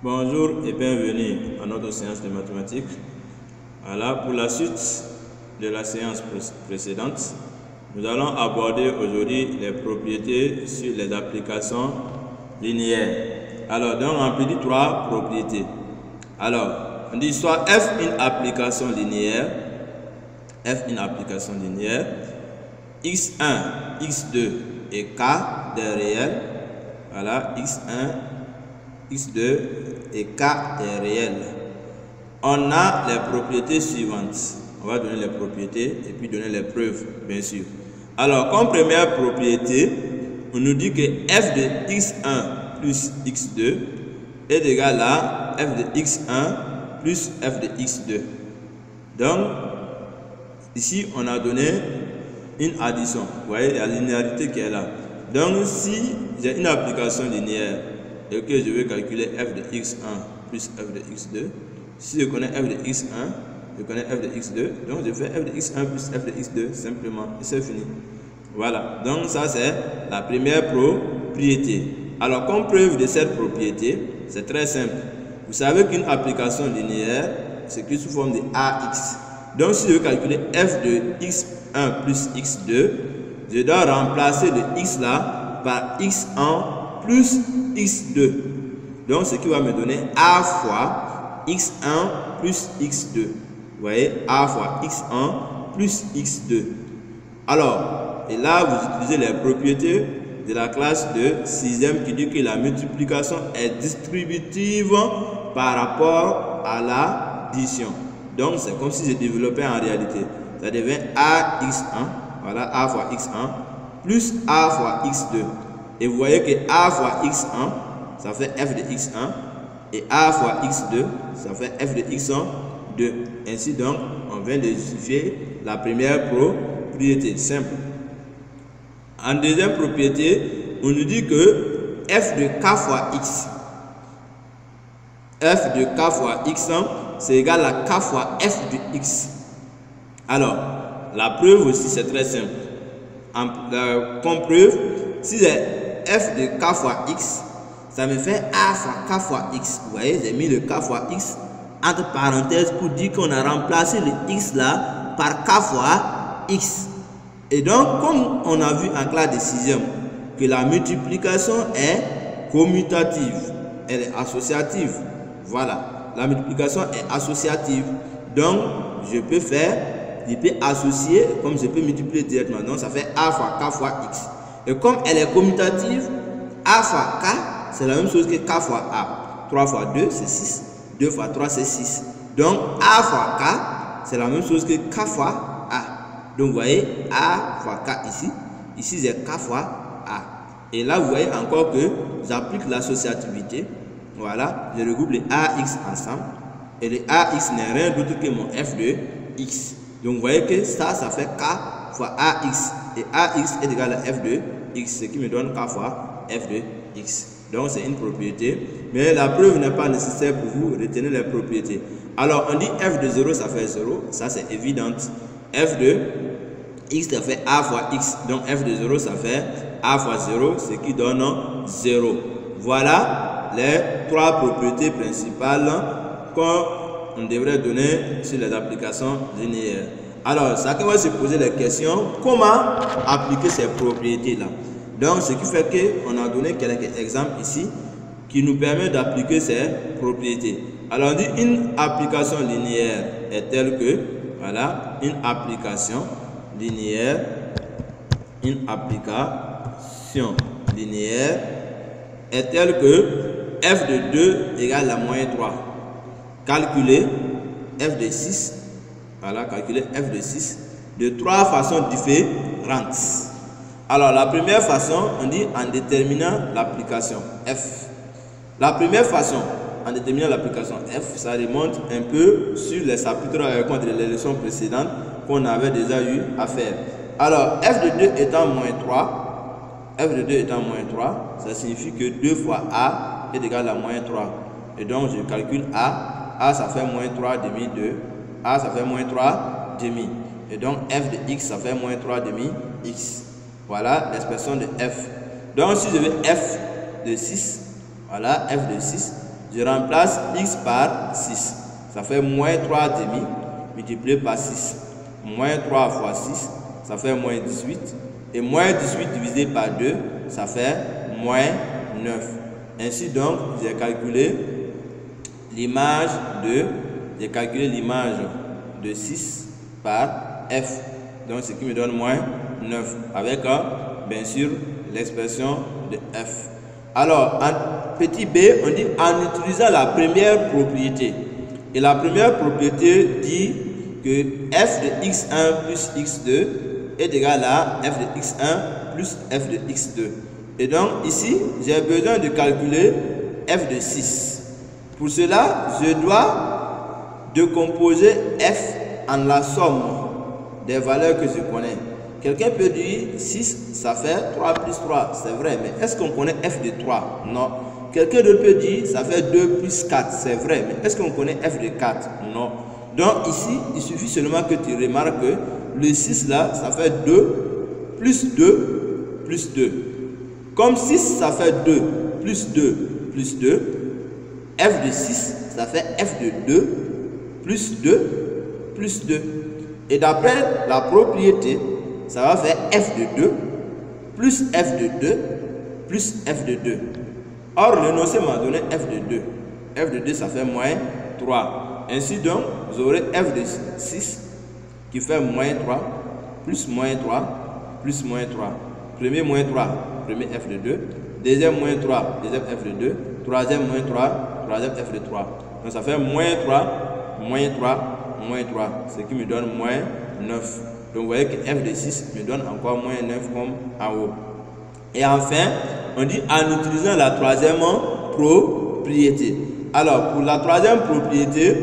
Bonjour et bienvenue à notre séance de mathématiques. Alors, pour la suite de la séance précédente, nous allons aborder aujourd'hui les propriétés sur les applications linéaires. Alors, donc on peut dire trois propriétés. Alors, on dit soit f une application linéaire, x1, x2 et k des réels. Voilà, x1, x2 et k est réel. On a les propriétés suivantes. On va donner les propriétés et puis donner les preuves, bien sûr. Alors, comme première propriété, on nous dit que f de x1 plus x2 est égal à f de x1 plus f de x2. Donc, ici, on a donné une addition. Vous voyez la linéarité qui est là. Donc, si j'ai une application linéaire et que je veux calculer f de x1 plus f de x2, si je connais f de x1, je connais f de x2, donc je fais f de x1 plus f de x2 simplement et c'est fini. Voilà, donc ça c'est la première propriété. Alors comme preuve de cette propriété, c'est très simple. Vous savez qu'une application linéaire s'écrit sous forme de ax. Donc si je veux calculer f de x1 plus x2, je dois remplacer le x là par x1 plus x2. Donc ce qui va me donner a fois x1 plus x2. Vous voyez, a fois x1 plus x2. Alors, et là vous utilisez les propriétés de la classe de 6e qui dit que la multiplication est distributive par rapport à l'addition. Donc c'est comme si je développais en réalité. Ça devient ax1, voilà, a fois x1 plus a fois x2. Et vous voyez que a fois x1, ça fait f de x1. Et a fois x2, ça fait f de x1, 2. Ainsi donc, on vient de justifier la première propriété. Simple. En deuxième propriété, on nous dit que f de k fois x. F de k fois x1, c'est égal à k fois f de x. Alors, la preuve aussi, c'est très simple. Comme preuve, si j'ai f de k fois x, ça me fait a fois k fois x. Vous voyez, j'ai mis le k fois x entre parenthèses pour dire qu'on a remplacé le x là par k fois x. Et donc, comme on a vu en classe de 6e que la multiplication est commutative, elle est associative. Voilà, la multiplication est associative. Donc, je peux associer, comme je peux multiplier directement. Donc, ça fait a fois k fois x. Et comme elle est commutative, a fois k, c'est la même chose que k fois a. 3 fois 2, c'est 6. 2 fois 3, c'est 6. Donc, a fois k, c'est la même chose que k fois a. Donc, vous voyez, a fois k ici. Ici, c'est k fois a. Et là, vous voyez encore que j'applique l'associativité. Voilà, je regroupe les ax ensemble. Et les ax n'est rien d'autre que mon f de x. Donc, vous voyez que ça fait k fois ax. Et ax est égal à f de x, ce qui me donne k fois f de x. Donc, c'est une propriété. Mais la preuve n'est pas nécessaire pour vous. Retenez les propriétés. Alors, on dit f de 0, ça fait 0. Ça, c'est évident. F de x, ça fait a fois x. Donc, f de 0, ça fait a fois 0, ce qui donne 0. Voilà les trois propriétés principales qu'on devrait donner sur les applications linéaires. Alors, chacun va se poser la question, comment appliquer ces propriétés-là? Donc, ce qui fait qu'on a donné quelques exemples ici qui nous permettent d'appliquer ces propriétés. Alors, on dit une application linéaire est telle que, voilà, une application linéaire est telle que f de 2 égale à moins 3. Calculer f de 6, voilà, calculer f de 6 de trois façons différentes. Alors, la première façon, on dit en déterminant l'application f. La première façon, en déterminant l'application f, ça remonte un peu sur les chapitres de les leçons précédentes qu'on avait déjà eu à faire. Alors, f de 2 étant moins 3, ça signifie que 2 fois a est égal à moins 3. Et donc, je calcule a ça fait moins 3 demi de a, ça fait moins 3 demi. Et donc, f de x, ça fait moins 3 demi x. Voilà l'expression de f. Donc, si je veux f de 6, voilà, f de 6, Je remplace x par 6. Ça fait moins 3 demi multiplié par 6. Moins 3 fois 6, ça fait moins 18. Et moins 18 divisé par 2, ça fait moins 9. Ainsi donc, j'ai calculé l'image de 6 par f. Donc, ce qui me donne moins 9. Avec, bien sûr, l'expression de f. Alors, en petit b, on dit en utilisant la première propriété. Et la première propriété dit que f de x1 plus x2 est égal à f de x1 plus f de x2. Et donc, ici, j'ai besoin de calculer f de 6. Pour cela, je dois décomposer f en la somme des valeurs que je connais. Quelqu'un peut dire 6, ça fait 3 plus 3, c'est vrai, mais est-ce qu'on connaît f de 3? Non. Quelqu'un d'autre peut dire ça fait 2 plus 4, c'est vrai, mais est-ce qu'on connaît f de 4? Non. Donc ici, il suffit seulement que tu remarques que le 6 là, ça fait 2 plus 2 plus 2. Comme 6, ça fait 2 plus 2 plus 2, f de 6, ça fait f de 2 plus 2 plus 2. Et d'après la propriété, ça va faire f de 2 plus f de 2 plus f de 2. Or, l'énoncé m'a donné f de 2. f de 2, ça fait moins 3. Ainsi donc, vous aurez f de 6 qui fait moins 3 plus moins 3 plus moins 3. Premier moins 3, premier f de 2. Deuxième moins 3, deuxième f de 2. Troisième moins 3, troisième f de 3. Donc ça fait moins 3, moins 3, moins 3. Ce qui me donne moins 9. Donc vous voyez que f de 6 me donne encore moins 9 comme en haut. Et enfin, on dit en utilisant la troisième propriété. Alors pour la troisième propriété,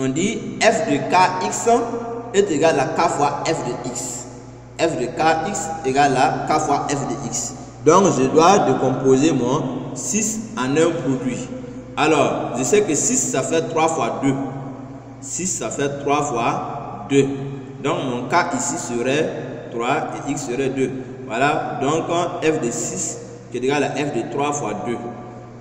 on dit f de kx est égal à k fois f de x. f de kx égale à k fois f de x. Donc je dois décomposer mon 6 en un produit. Alors je sais que 6 ça fait 3 fois 2. 6 ça fait 3 fois 2. Donc mon k ici serait 3 et x serait 2. Voilà, donc f de 6 qui est égal à f de 3 fois 2.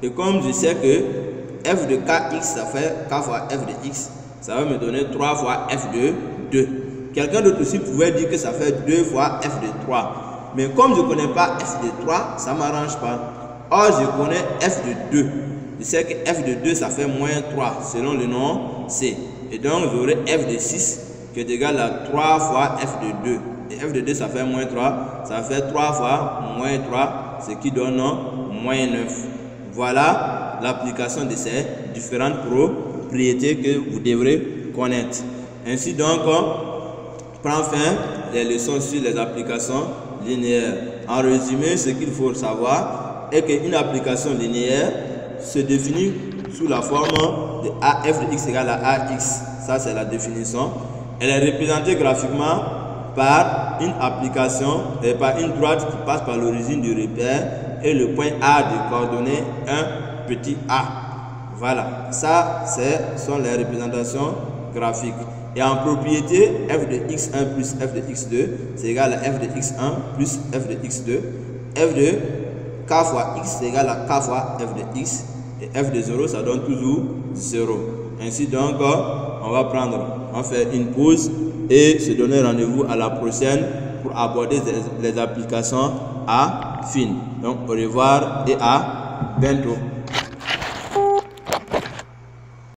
Et comme je sais que f de kx ça fait k fois f de x, ça va me donner 3 fois f de 2. Quelqu'un d'autre aussi pouvait dire que ça fait 2 fois f de 3. Mais comme je ne connais pas f de 3, ça ne m'arrange pas. Or, je connais f de 2. Je sais que f de 2, ça fait moins 3 selon le nom C. Et donc, j'aurai f de 6 qui est égal à 3 fois f de 2. Et f de 2, ça fait moins 3. Ça fait 3 fois moins 3, ce qui donne moins 9. Voilà l'application de ces différentes propriétés que vous devrez connaître. Ainsi donc, prend fin les leçons sur les applications linéaires. En résumé, ce qu'il faut savoir est qu'une application linéaire se définit sous la forme de f de x égale à ax. Ça, c'est la définition. Elle est représentée graphiquement par une application et par une droite qui passe par l'origine du repère et le point A de coordonnées 1 petit a. Voilà, ça, ce sont les représentations graphiques. Et en propriété, f de x1 plus f de x2, c'est égal à f de x1 plus f de x2. f de k fois x, c'est égal à k fois f de x. Et f de 0, ça donne toujours 0. Ainsi donc, on fait une pause et se donner rendez-vous à la prochaine pour aborder les applications affines. Donc, au revoir et à bientôt.